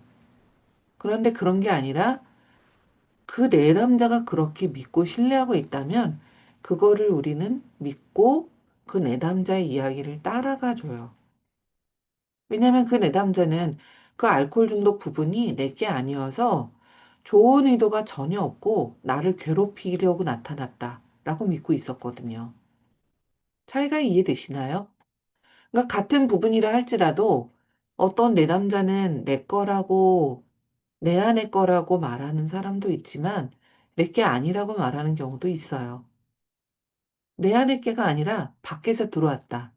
S1: 그런데 그런 게 아니라 그 내담자가 그렇게 믿고 신뢰하고 있다면 그거를 우리는 믿고 그 내담자의 이야기를 따라가 줘요. 왜냐하면 그 내담자는 그 알코올 중독 부분이 내게 아니어서 좋은 의도가 전혀 없고 나를 괴롭히려고 나타났다라고 믿고 있었거든요. 차이가 이해되시나요? 그러니까 같은 부분이라 할지라도 어떤 내담자는 내 거라고 내 안의 거라고 말하는 사람도 있지만 내게 아니라고 말하는 경우도 있어요. 내 안의 게가 아니라 밖에서 들어왔다.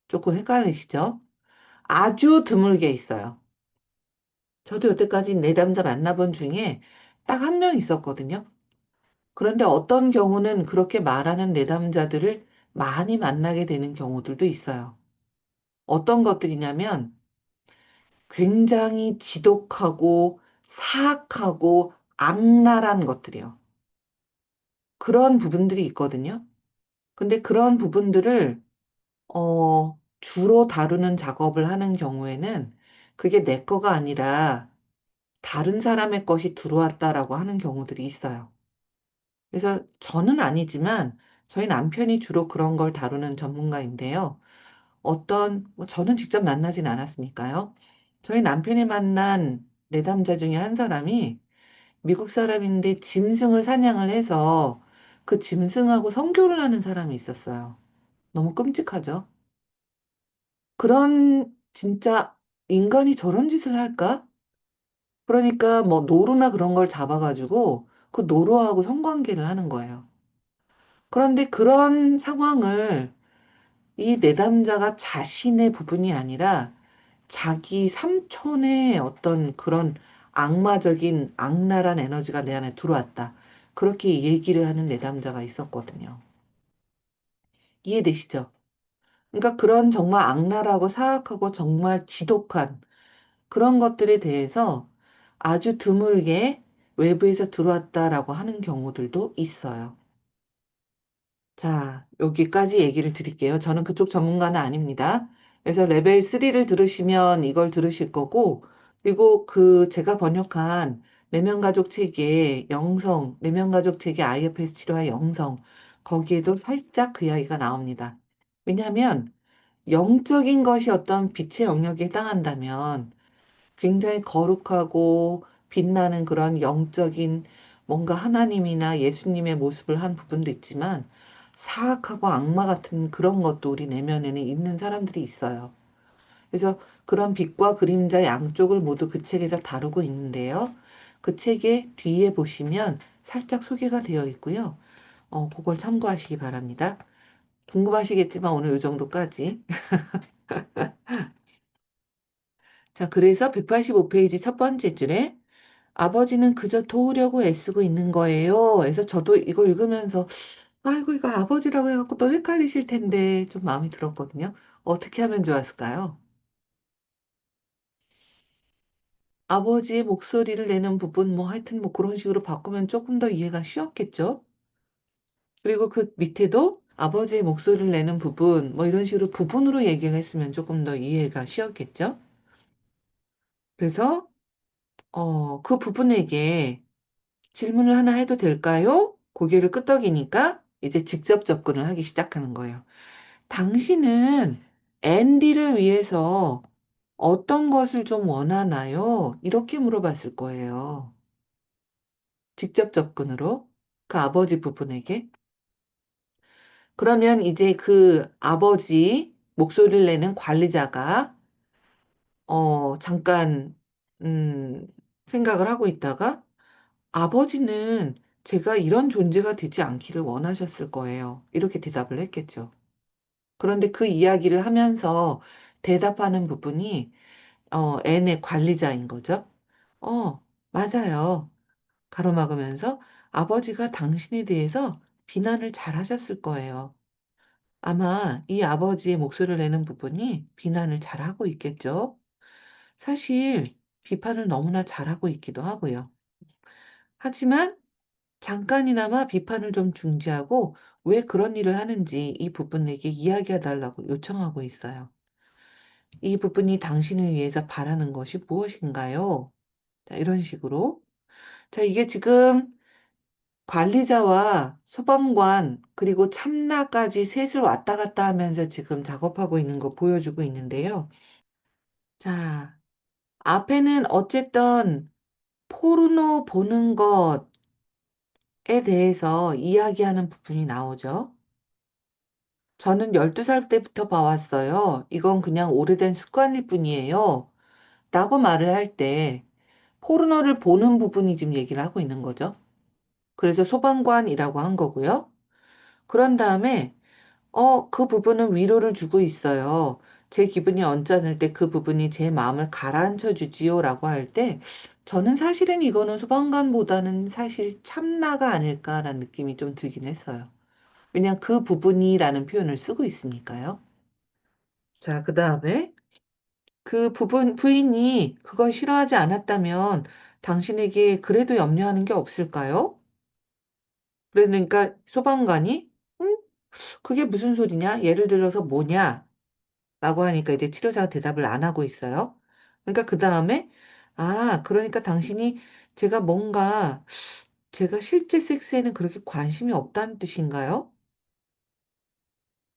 S1: 조금 헷갈리시죠? 아주 드물게 있어요. 저도 여태까지 내담자 만나본 중에 딱 한 명 있었거든요. 그런데 어떤 경우는 그렇게 말하는 내담자들을 많이 만나게 되는 경우들도 있어요. 어떤 것들이냐면 굉장히 지독하고 사악하고 악랄한 것들이요. 그런 부분들이 있거든요. 근데 그런 부분들을 주로 다루는 작업을 하는 경우에는 그게 내 거가 아니라 다른 사람의 것이 들어왔다라고 하는 경우들이 있어요. 그래서 저는 아니지만 저희 남편이 주로 그런 걸 다루는 전문가인데요. 뭐 저는 직접 만나진 않았으니까요. 저희 남편이 만난 내담자 중에 한 사람이 미국 사람인데 짐승을 사냥을 해서 그 짐승하고 성교를 하는 사람이 있었어요. 너무 끔찍하죠? 그런 진짜 인간이 저런 짓을 할까? 그러니까 뭐 노루나 그런 걸 잡아가지고 그 노루하고 성관계를 하는 거예요. 그런데 그런 상황을 이 내담자가 자신의 부분이 아니라 자기 삼촌의 어떤 그런 악마적인 악랄한 에너지가 내 안에 들어왔다. 그렇게 얘기를 하는 내담자가 있었거든요. 이해되시죠? 그러니까 그런 정말 악랄하고 사악하고 정말 지독한 그런 것들에 대해서 아주 드물게 외부에서 들어왔다라고 하는 경우들도 있어요. 자, 여기까지 얘기를 드릴게요. 저는 그쪽 전문가는 아닙니다. 그래서 레벨 3를 들으시면 이걸 들으실 거고, 그리고 그 제가 번역한 내면가족 책의 영성, 내면가족 책의 IFS 치료와 영성, 거기에도 살짝 그 이야기가 나옵니다. 왜냐하면 영적인 것이 어떤 빛의 영역에 해당한다면 굉장히 거룩하고 빛나는 그런 영적인 뭔가 하나님이나 예수님의 모습을 한 부분도 있지만 사악하고 악마 같은 그런 것도 우리 내면에는 있는 사람들이 있어요. 그래서 그런 빛과 그림자 양쪽을 모두 그 책에서 다루고 있는데요. 그 책의 뒤에 보시면 살짝 소개가 되어 있고요. 그걸 참고하시기 바랍니다. 궁금하시겠지만 오늘 이 정도까지. 자, 그래서 185페이지 첫 번째 줄에 아버지는 그저 도우려고 애쓰고 있는 거예요. 그래서 저도 이거 읽으면서 아이고 이거 아버지라고 해갖고 또 헷갈리실 텐데 좀 마음이 들었거든요. 어떻게 하면 좋았을까요? 아버지의 목소리를 내는 부분 뭐 하여튼 뭐 그런 식으로 바꾸면 조금 더 이해가 쉬웠겠죠? 그리고 그 밑에도 아버지의 목소리를 내는 부분 뭐 이런 식으로 부분으로 얘기를 했으면 조금 더 이해가 쉬웠겠죠? 그래서 그 부분에게 질문을 하나 해도 될까요? 고개를 끄덕이니까 이제 직접 접근을 하기 시작하는 거예요. 당신은 앤디를 위해서 어떤 것을 좀 원하나요? 이렇게 물어봤을 거예요. 직접 접근으로 그 아버지 부분에게. 그러면 이제 그 아버지 목소리를 내는 관리자가 잠깐 생각을 하고 있다가 아버지는 제가 이런 존재가 되지 않기를 원하셨을 거예요. 이렇게 대답을 했겠죠. 그런데 그 이야기를 하면서 대답하는 부분이 N의 관리자인 거죠. 어, 맞아요. 가로막으면서 아버지가 당신에 대해서 비난을 잘 하셨을 거예요. 아마 이 아버지의 목소리를 내는 부분이 비난을 잘 하고 있겠죠. 사실 비판을 너무나 잘하고 있기도 하고요. 하지만 잠깐이나마 비판을 좀 중지하고 왜 그런 일을 하는지 이 부분에게 이야기해 달라고 요청하고 있어요. 이 부분이 당신을 위해서 바라는 것이 무엇인가요? 자, 이런 식으로. 자, 이게 지금 관리자와 소방관 그리고 참나까지 셋을 왔다 갔다 하면서 지금 작업하고 있는 거 보여주고 있는데요. 자, 앞에는 어쨌든 포르노 보는 것에 대해서 이야기하는 부분이 나오죠. 저는 12살 때부터 봐왔어요. 이건 그냥 오래된 습관일 뿐이에요. 라고 말을 할 때 포르노를 보는 부분이 지금 얘기를 하고 있는 거죠. 그래서 소방관이라고 한 거고요. 그런 다음에 그 부분은 위로를 주고 있어요. 제 기분이 언짢을 때 그 부분이 제 마음을 가라앉혀 주지요 라고 할 때 저는 사실은 이거는 소방관보다는 사실 참나가 아닐까라는 느낌이 좀 들긴 했어요. 왜냐하면 그 부분이라는 표현을 쓰고 있으니까요. 자, 그 다음에 그 부인이 그걸 싫어하지 않았다면 당신에게 그래도 염려하는 게 없을까요? 그러니까 소방관이 응? 그게 무슨 소리냐? 예를 들어서 뭐냐? 라고 하니까 이제 치료자가 대답을 안 하고 있어요. 그러니까 그 다음에 그러니까 당신이 제가 뭔가 제가 실제 섹스에는 그렇게 관심이 없다는 뜻인가요?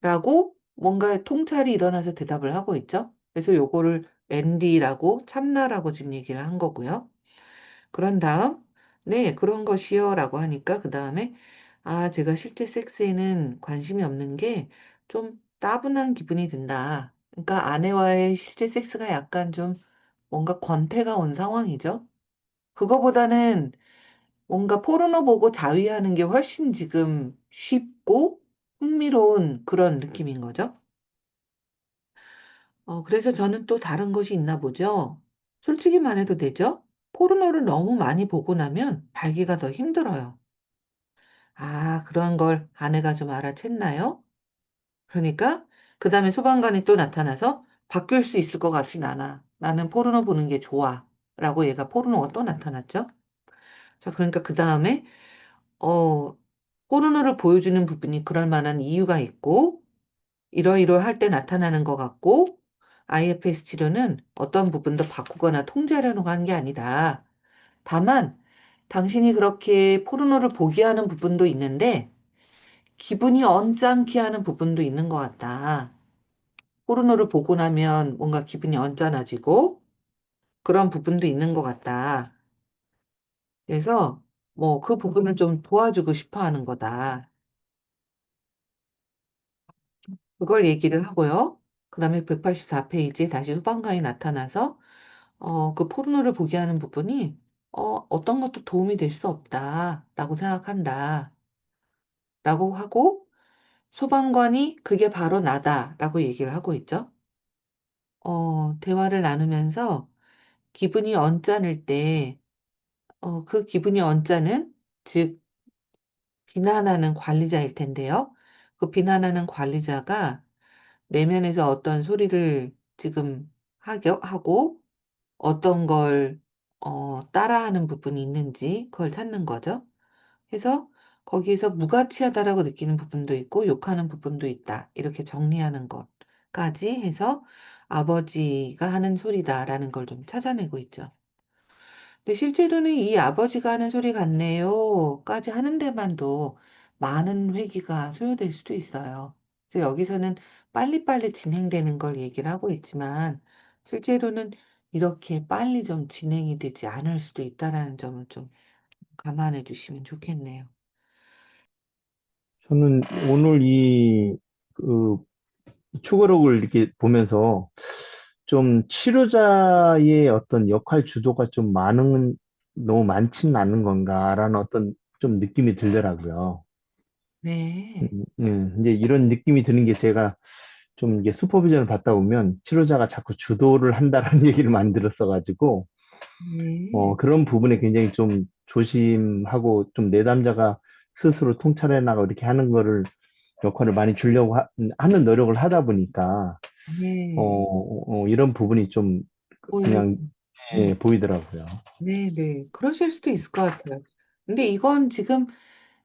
S1: 라고 뭔가 통찰이 일어나서 대답을 하고 있죠. 그래서 요거를 앤디라고 참나라고 지금 얘기를 한 거고요. 그런 다음, 네, 그런 것이요. 라고 하니까 그 다음에, 제가 실제 섹스에는 관심이 없는 게 좀 따분한 기분이 든다. 그러니까 아내와의 실제 섹스가 약간 좀 뭔가 권태가 온 상황이죠. 그거보다는 뭔가 포르노 보고 자위하는 게 훨씬 지금 쉽고 흥미로운 그런 느낌인 거죠. 그래서 저는 또 다른 것이 있나 보죠. 솔직히 말해도 되죠? 포르노를 너무 많이 보고 나면 발기가 더 힘들어요. 그런 걸 아내가 좀 알아챘나요? 그러니까 그 다음에 소방관이 또 나타나서 바뀔 수 있을 것 같진 않아. 나는 포르노 보는 게 좋아. 라고 얘가 포르노가 또 나타났죠. 자, 그러니까 그 다음에 어, 포르노를 보여주는 부분이 그럴 만한 이유가 있고 이러이러할 때 나타나는 것 같고 IFS 치료는 어떤 부분도 바꾸거나 통제하려고 하는 게 아니다. 다만, 당신이 그렇게 포르노를 보게 하는 부분도 있는데, 기분이 언짢게 하는 부분도 있는 것 같다. 포르노를 보고 나면 뭔가 기분이 언짢아지고, 그런 부분도 있는 것 같다. 그래서, 뭐, 그 부분을 좀 도와주고 싶어 하는 거다. 그걸 얘기를 하고요. 그 다음에 184페이지에 다시 소방관이 나타나서 그 포르노를 보게 하는 부분이 어떤 것도 도움이 될 수 없다라고 생각한다. 라고 하고 소방관이 그게 바로 나다라고 얘기를 하고 있죠. 대화를 나누면서 기분이 언짢을 때, 그 기분이 언짢은, 즉, 비난하는 관리자일 텐데요. 그 비난하는 관리자가 내면에서 어떤 소리를 지금 하고 어떤 걸 따라하는 부분이 있는지 그걸 찾는 거죠. 그래서 거기에서 무가치하다라고 느끼는 부분도 있고 욕하는 부분도 있다. 이렇게 정리하는 것까지 해서 아버지가 하는 소리다라는 걸 좀 찾아내고 있죠. 근데 실제로는 이 아버지가 하는 소리 같네요까지 하는 데만도 많은 회기가 소요될 수도 있어요. 그래서 여기서는 빨리빨리 진행되는 걸 얘기를 하고 있지만 실제로는 이렇게 빨리 좀 진행이 되지 않을 수도 있다라는 점을 좀 감안해 주시면 좋겠네요.
S6: 저는 오늘 그, 추가록을 이렇게 보면서 좀 치료자의 어떤 역할 주도가 너무 많지는 않은 건가라는 어떤 좀 느낌이 들더라고요.
S1: 네,
S6: 이제 이런 느낌이 드는 게 제가 좀 이게 슈퍼비전을 받다 보면 치료자가 자꾸 주도를 한다라는 얘기를 많이 들었어가지고,
S1: 네,
S6: 그런 부분에 굉장히 좀 조심하고 좀 내담자가 스스로 통찰해 나가고 이렇게 하는 역할을 많이 주려고 하는 노력을 하다 보니까,
S1: 네.
S6: 이런 부분이 좀
S1: 보이는,
S6: 그냥 보이더라고요.
S1: 네, 네. 그러실 수도 있을 것 같아요. 근데 이건 지금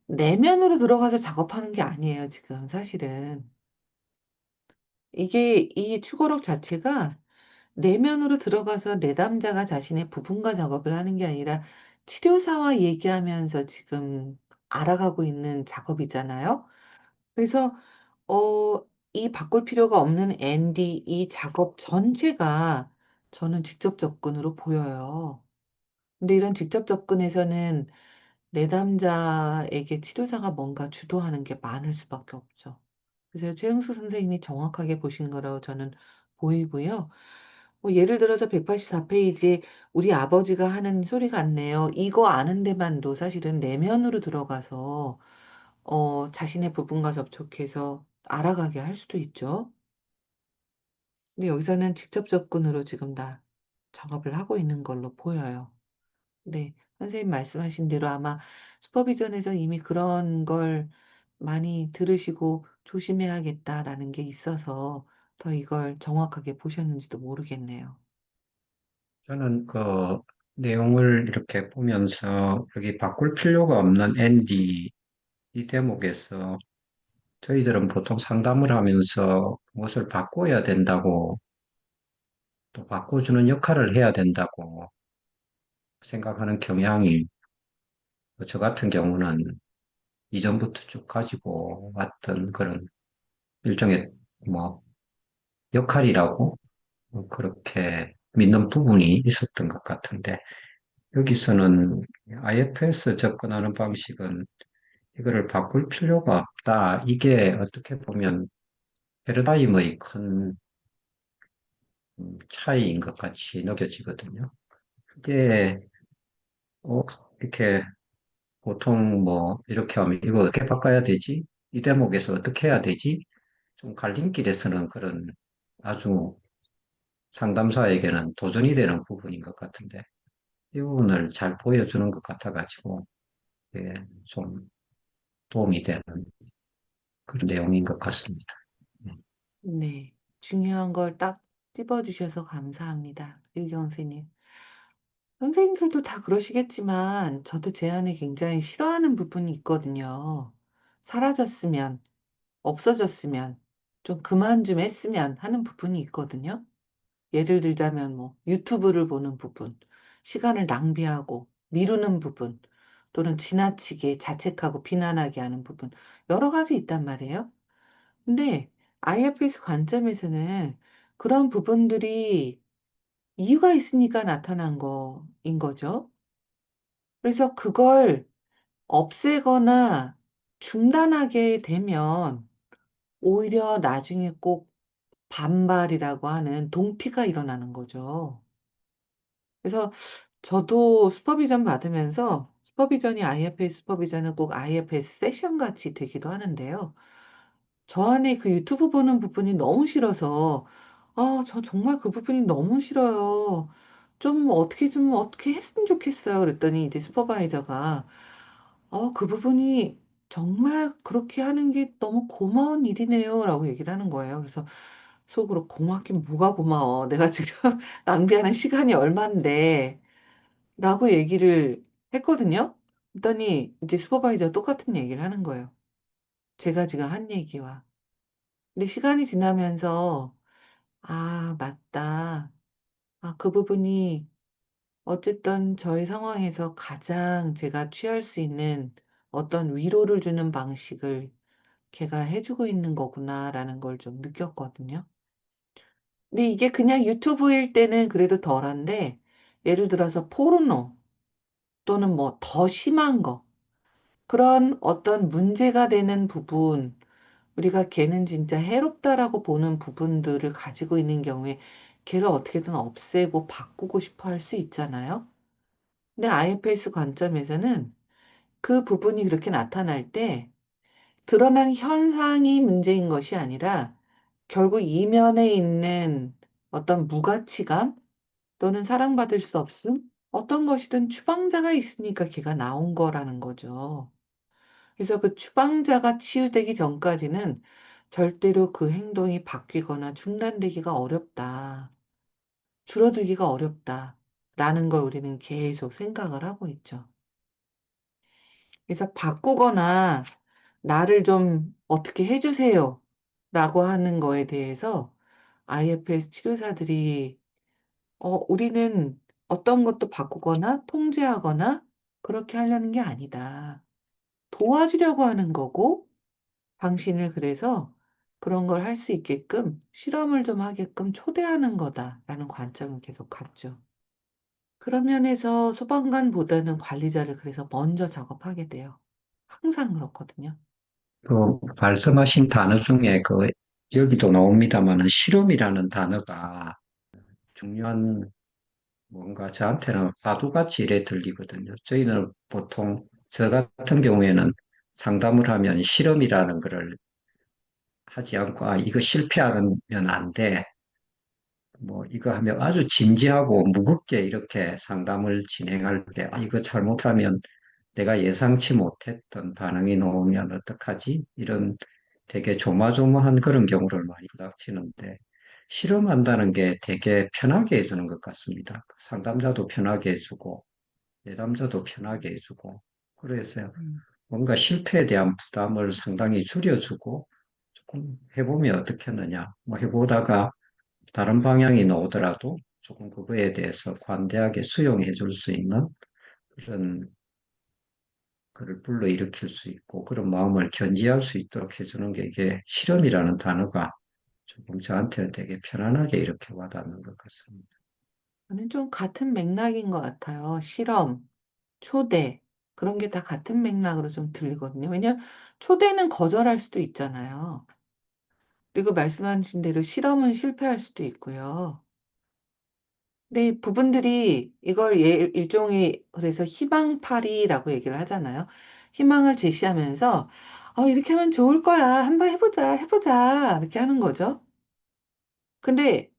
S1: 내면으로 들어가서 작업하는 게 아니에요, 지금 사실은. 이게 이 추구력 자체가 내면으로 들어가서 내담자가 자신의 부분과 작업을 하는 게 아니라 치료사와 얘기하면서 지금 알아가고 있는 작업이잖아요. 그래서 이 바꿀 필요가 없는 ND 이 작업 전체가 저는 직접 접근으로 보여요. 근데 이런 직접 접근에서는 내담자에게 치료사가 뭔가 주도하는 게 많을 수밖에 없죠. 그래서 최영수 선생님이 정확하게 보신 거라고 저는 보이고요. 뭐 예를 들어서 184페이지에 우리 아버지가 하는 소리 같네요. 이거 아는 데만도 사실은 내면으로 들어가서 자신의 부분과 접촉해서 알아가게 할 수도 있죠. 근데 여기서는 직접 접근으로 지금 다 작업을 하고 있는 걸로 보여요. 네, 선생님 말씀하신 대로 아마 슈퍼비전에서 이미 그런 걸 많이 들으시고 조심해야겠다라는 게 있어서 더 이걸 정확하게 보셨는지도 모르겠네요.
S7: 저는 그 내용을 이렇게 보면서 여기 바꿀 필요가 없는 앤디 이 대목에서 저희들은 보통 상담을 하면서 무엇을 바꿔야 된다고 또 바꿔주는 역할을 해야 된다고 생각하는 경향이 저 같은 경우는 이전부터 쭉 가지고 왔던 그런 일종의 뭐 역할이라고 그렇게 믿는 부분이 있었던 것 같은데 여기서는 IFS 접근하는 방식은 이거를 바꿀 필요가 없다. 이게 어떻게 보면 패러다임의 큰 차이인 것 같이 느껴지거든요. 이게 어, 이렇게 보통 뭐 이렇게 하면 이거 어떻게 바꿔야 되지? 이 대목에서 어떻게 해야 되지? 좀 갈림길에서는 그런 아주 상담사에게는 도전이 되는 부분인 것 같은데 이 부분을 잘 보여주는 것 같아가지고 예, 좀 도움이 되는 그런 내용인 것 같습니다.
S1: 네, 중요한 걸 딱 찝어주셔서 감사합니다. 유경 선생님. 선생님들도 다 그러시겠지만 저도 제 안에 굉장히 싫어하는 부분이 있거든요. 사라졌으면, 없어졌으면, 좀 그만 좀 했으면 하는 부분이 있거든요. 예를 들자면 뭐 유튜브를 보는 부분, 시간을 낭비하고 미루는 부분, 또는 지나치게 자책하고 비난하게 하는 부분, 여러 가지 있단 말이에요. 근데 IFS 관점에서는 그런 부분들이 이유가 있으니까 나타난 거인 거죠. 그래서 그걸 없애거나 중단하게 되면 오히려 나중에 꼭 반발이라고 하는 동피가 일어나는 거죠. 그래서 저도 슈퍼비전 받으면서 슈퍼비전이 IFS 슈퍼비전은 꼭 IFS 세션 같이 되기도 하는데요. 저 안에 그 유튜브 보는 부분이 너무 싫어서, 저 정말 그 부분이 너무 싫어요. 좀 어떻게 했으면 좋겠어요. 그랬더니 이제 슈퍼바이저가, 그 부분이 정말 그렇게 하는 게 너무 고마운 일이네요. 라고 얘기를 하는 거예요. 그래서 속으로 고맙긴 뭐가 고마워. 내가 지금 낭비하는 시간이 얼만데. 라고 얘기를 했거든요. 그랬더니 이제 슈퍼바이저 똑같은 얘기를 하는 거예요. 제가 지금 한 얘기와. 근데 시간이 지나면서, 맞다. 그 부분이 어쨌든 저희 상황에서 가장 제가 취할 수 있는 어떤 위로를 주는 방식을 걔가 해주고 있는 거구나라는 걸 좀 느꼈거든요. 근데 이게 그냥 유튜브일 때는 그래도 덜한데, 예를 들어서 포르노 또는 뭐 더 심한 거, 그런 어떤 문제가 되는 부분, 우리가 걔는 진짜 해롭다라고 보는 부분들을 가지고 있는 경우에 걔를 어떻게든 없애고 바꾸고 싶어 할 수 있잖아요. 근데 IFS 관점에서는 그 부분이 그렇게 나타날 때 드러난 현상이 문제인 것이 아니라 결국 이면에 있는 어떤 무가치감 또는 사랑받을 수 없음, 어떤 것이든 추방자가 있으니까 걔가 나온 거라는 거죠. 그래서 그 추방자가 치유되기 전까지는 절대로 그 행동이 바뀌거나 중단되기가 어렵다. 줄어들기가 어렵다. 라는 걸 우리는 계속 생각을 하고 있죠. 그래서 바꾸거나 나를 좀 어떻게 해주세요. 라고 하는 거에 대해서 IFS 치료사들이 우리는 어떤 것도 바꾸거나 통제하거나 그렇게 하려는 게 아니다. 도와주려고 하는 거고 당신을 그래서 그런 걸 할 수 있게끔 실험을 좀 하게끔 초대하는 거다라는 관점을 계속 갖죠. 그런 면에서 소방관보다는 관리자를 그래서 먼저 작업하게 돼요. 항상 그렇거든요.
S7: 그 말씀하신 단어 중에 여기도 나옵니다만은 실험이라는 단어가 중요한 뭔가 저한테는 파도같이 이래 들리거든요. 저희는 보통 저 같은 경우에는 상담을 하면 실험이라는 거를 하지 않고 이거 실패하면 안 돼. 뭐 이거 하면 아주 진지하고 무겁게 이렇게 상담을 진행할 때 이거 잘못하면 내가 예상치 못했던 반응이 나오면 어떡하지? 이런 되게 조마조마한 그런 경우를 많이 부닥치는데 실험한다는 게 되게 편하게 해주는 것 같습니다. 상담자도 편하게 해주고 내담자도 편하게 해주고 그래서
S1: 음.
S7: 뭔가 실패에 대한 부담을 상당히 줄여주고 조금 해보면 어떻겠느냐. 뭐 해보다가 다른 방향이 나오더라도 조금 그거에 대해서 관대하게 수용해 줄 수 있는 그런 그를 불러일으킬 수 있고 그런 마음을 견지할 수 있도록 해주는 게 이게 실험이라는 단어가 조금 저한테는 되게 편안하게 이렇게 와닿는 것 같습니다.
S1: 저는 좀 같은 맥락인 것 같아요. 실험, 초대, 그런 게 다 같은 맥락으로 좀 들리거든요. 왜냐면 초대는 거절할 수도 있잖아요. 그리고 말씀하신 대로 실험은 실패할 수도 있고요. 근데 이 부분들이 이걸 일종의 그래서 희망파리라고 얘기를 하잖아요. 희망을 제시하면서 이렇게 하면 좋을 거야. 한번 해보자, 해보자. 이렇게 하는 거죠. 근데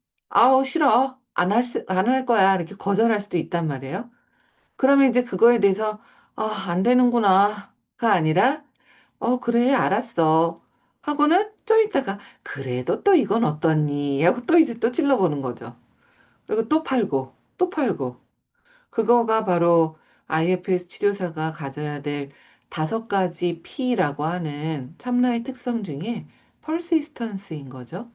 S1: 싫어. 안 할 거야. 이렇게 거절할 수도 있단 말이에요. 그러면 이제 그거에 대해서 안 되는구나가 아니라 그래, 알았어. 하고는 좀 있다가 그래도 또 이건 어떠니? 하고 또 이제 또 찔러보는 거죠. 그리고 또 팔고 또 팔고. 그거가 바로 IFS 치료사가 가져야 될 5가지 P라고 하는 참나의 특성 중에 퍼시스턴스인 거죠.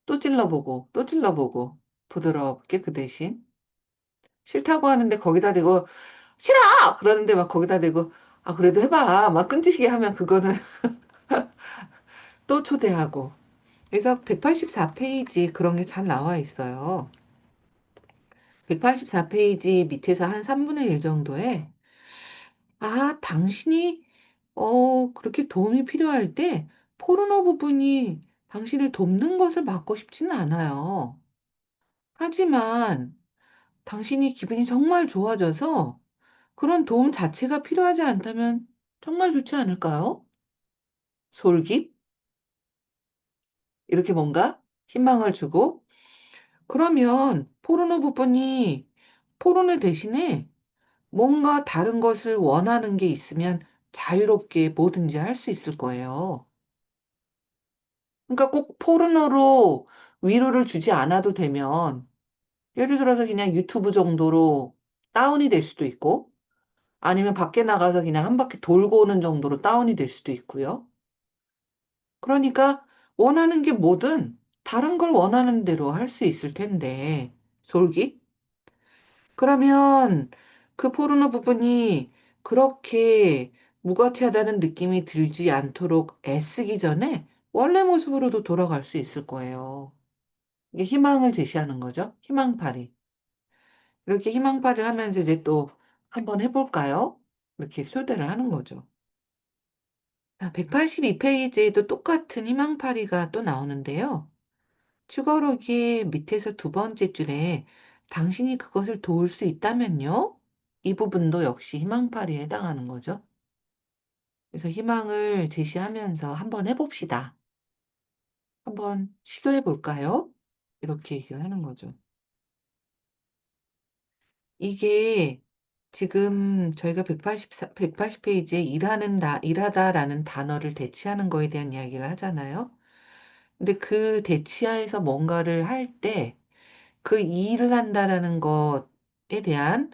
S1: 또 찔러보고, 또 찔러보고, 부드럽게 그 대신. 싫다고 하는데 거기다 대고, 싫어! 그러는데 막 거기다 대고, 아, 그래도 해봐. 막 끈질기게 하면 그거는 또 초대하고. 그래서 184페이지 그런 게 잘 나와 있어요. 184페이지 밑에서 한 3분의 1 정도에, 아, 당신이, 그렇게 도움이 필요할 때 포르노 부분이 당신을 돕는 것을 막고 싶지는 않아요. 하지만 당신이 기분이 정말 좋아져서 그런 도움 자체가 필요하지 않다면 정말 좋지 않을까요? 솔깃? 이렇게 뭔가 희망을 주고, 그러면 포르노 부분이 포르노 대신에 뭔가 다른 것을 원하는 게 있으면 자유롭게 뭐든지 할 수 있을 거예요. 그러니까 꼭 포르노로 위로를 주지 않아도 되면, 예를 들어서 그냥 유튜브 정도로 다운이 될 수도 있고, 아니면 밖에 나가서 그냥 한 바퀴 돌고 오는 정도로 다운이 될 수도 있고요. 그러니까 원하는 게 뭐든 다른 걸 원하는 대로 할 수 있을 텐데, 솔깃? 그러면 그 포르노 부분이 그렇게 무가치하다는 느낌이 들지 않도록 애쓰기 전에 원래 모습으로도 돌아갈 수 있을 거예요. 이게 희망을 제시하는 거죠. 희망파리. 이렇게 희망파리를 하면서 이제 또 한번 해볼까요? 이렇게 소개를 하는 거죠. 182페이지에도 똑같은 희망파리가 또 나오는데요. 추가록의 밑에서 두 번째 줄에 당신이 그것을 도울 수 있다면요? 이 부분도 역시 희망파리에 해당하는 거죠. 그래서 희망을 제시하면서 한번 해봅시다. 한번 시도해 볼까요? 이렇게 얘기를 하는 거죠. 이게 지금 저희가 180페이지에 일하다라는 단어를 대치하는 거에 대한 이야기를 하잖아요. 근데 그 대치하에서 뭔가를 할 때 그 일을 한다라는 것에 대한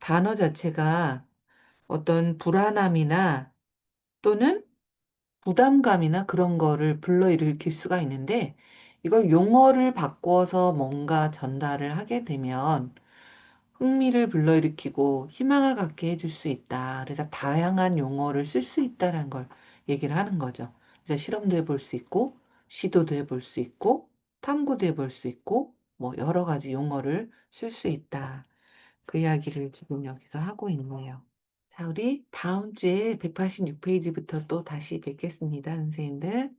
S1: 단어 자체가 어떤 불안함이나 또는 부담감이나 그런 거를 불러일으킬 수가 있는데, 이걸 용어를 바꿔서 뭔가 전달을 하게 되면 흥미를 불러일으키고 희망을 갖게 해줄 수 있다. 그래서 다양한 용어를 쓸 수 있다는 걸 얘기를 하는 거죠. 그래서 실험도 해볼 수 있고, 시도도 해볼 수 있고, 탐구도 해볼 수 있고, 뭐 여러 가지 용어를 쓸 수 있다. 그 이야기를 지금 여기서 하고 있네요. 자, 우리 다음 주에 186페이지부터 또 다시 뵙겠습니다, 선생님들.